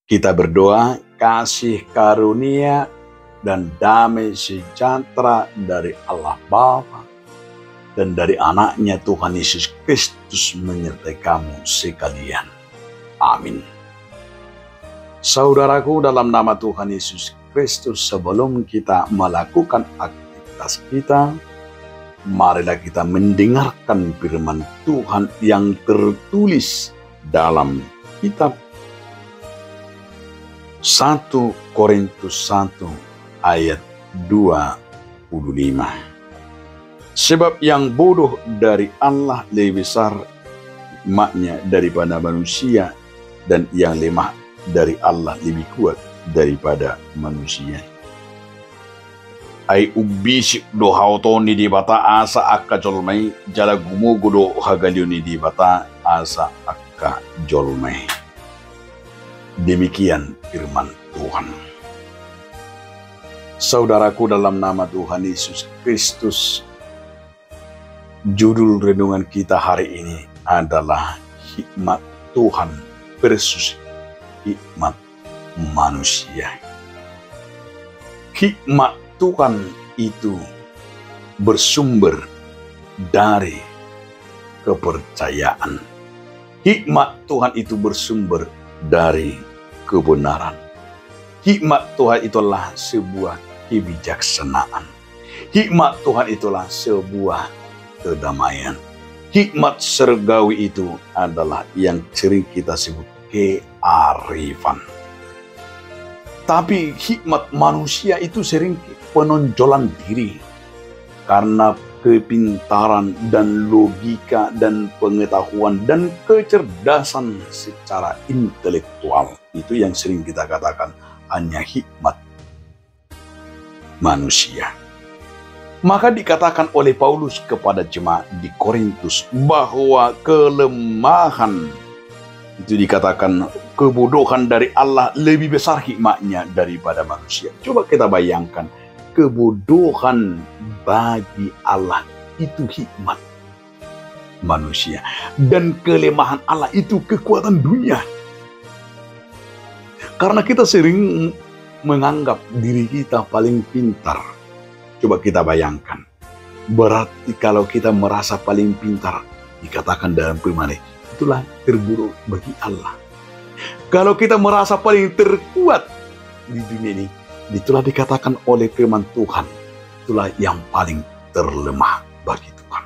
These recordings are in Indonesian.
Kita berdoa kasih karunia dan damai sejahtera dari Allah Bapa dan dari anaknya Tuhan Yesus Kristus menyertai kamu sekalian. Amin. Saudaraku, dalam nama Tuhan Yesus Kristus, sebelum kita melakukan aktivitas kita, marilah kita mendengarkan firman Tuhan yang tertulis dalam kitab 1 Korintus 1 ayat 25. Sebab yang bodoh dari Allah lebih besar hikmatnya daripada manusia, dan yang lemah dari Allah lebih kuat daripada manusia. Ai ubisi do hautoni di bata asa akka jolmai, jala gumugu do hagalioni di bata asa akka jolmai. Demikian firman Tuhan. Saudaraku, dalam nama Tuhan Yesus Kristus, judul renungan kita hari ini adalah hikmat Tuhan versus hikmat manusia. Hikmat Tuhan itu bersumber dari kepercayaan. Hikmat Tuhan itu bersumber dari kebenaran. Hikmat Tuhan itulah sebuah kebijaksanaan. Hikmat Tuhan itulah sebuah kedamaian. Hikmat surgawi itu adalah yang sering kita sebut kearifan. Tapi hikmat manusia itu sering penonjolan diri karena kepintaran dan logika dan pengetahuan dan kecerdasan secara intelektual. Itu yang sering kita katakan hanya hikmat manusia. Maka dikatakan oleh Paulus kepada jemaat di Korintus bahwa kelemahan itu dikatakan kebodohan dari Allah lebih besar hikmatnya daripada manusia. Coba kita bayangkan, kebodohan bagi Allah itu hikmat manusia, dan kelemahan Allah itu kekuatan dunia. Karena kita sering menganggap diri kita paling pintar. Coba kita bayangkan, berarti kalau kita merasa paling pintar, dikatakan dalam firman, itulah terburuk bagi Allah. Kalau kita merasa paling terkuat di dunia ini, itulah dikatakan oleh firman Tuhan, itulah yang paling terlemah bagi Tuhan.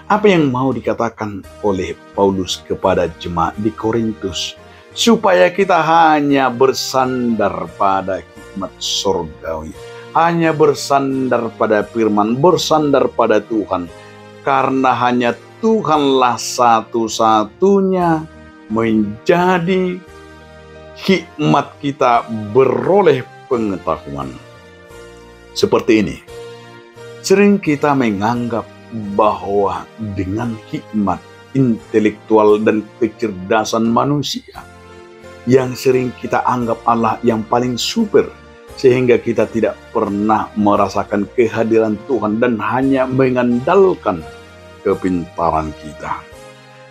Apa yang mau dikatakan oleh Paulus kepada jemaat di Korintus? Supaya kita hanya bersandar pada hikmat surgawi, hanya bersandar pada firman, bersandar pada Tuhan. Karena hanya Tuhanlah satu-satunya menjadi hikmat kita beroleh pengetahuan. Seperti ini, sering kita menganggap bahwa dengan hikmat intelektual dan kecerdasan manusia, yang sering kita anggap Allah yang paling super, sehingga kita tidak pernah merasakan kehadiran Tuhan dan hanya mengandalkan kepintaran kita.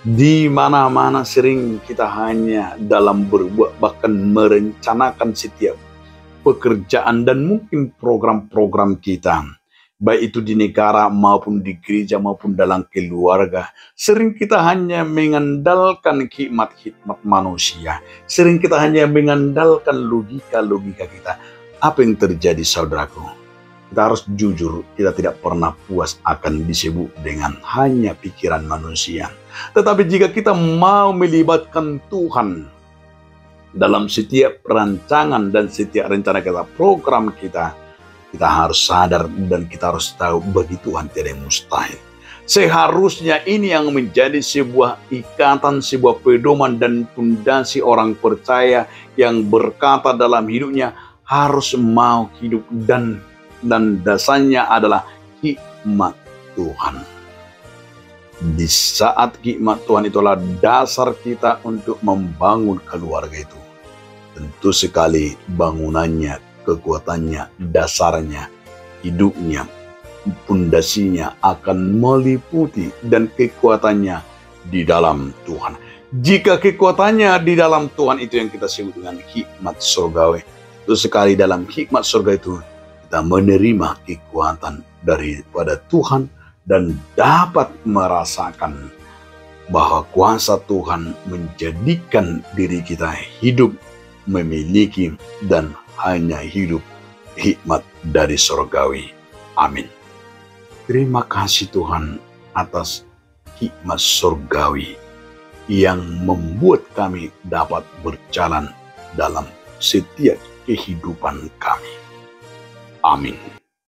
Di mana-mana sering kita hanya dalam berbuat, bahkan merencanakan setiap pekerjaan dan mungkin program-program kita, baik itu di negara maupun di gereja maupun dalam keluarga, sering kita hanya mengandalkan hikmat-hikmat manusia. Sering kita hanya mengandalkan logika-logika kita. Apa yang terjadi, saudaraku? Kita harus jujur, kita tidak pernah puas akan disebut dengan hanya pikiran manusia. Tetapi jika kita mau melibatkan Tuhan dalam setiap rancangan dan setiap rencana kita, program kita, kita harus sadar dan kita harus tahu bagi Tuhan tidak yang mustahil. Seharusnya ini yang menjadi sebuah ikatan, sebuah pedoman dan pondasi orang percaya yang berkata dalam hidupnya harus mau hidup dan dasarnya adalah hikmat Tuhan. Di saat hikmat Tuhan itulah dasar kita untuk membangun keluarga itu. Tentu sekali bangunannya, kekuatannya, dasarnya, hidupnya, pondasinya akan meliputi dan kekuatannya di dalam Tuhan. Jika kekuatannya di dalam Tuhan, itu yang kita sebut dengan hikmat surgawi. Itu sekali dalam hikmat surga itu kita menerima kekuatan daripada Tuhan dan dapat merasakan bahwa kuasa Tuhan menjadikan diri kita hidup, memiliki, dan hanya hidup hikmat dari surgawi. Amin. Terima kasih Tuhan atas hikmat surgawi yang membuat kami dapat berjalan dalam setiap kehidupan kami. Amin.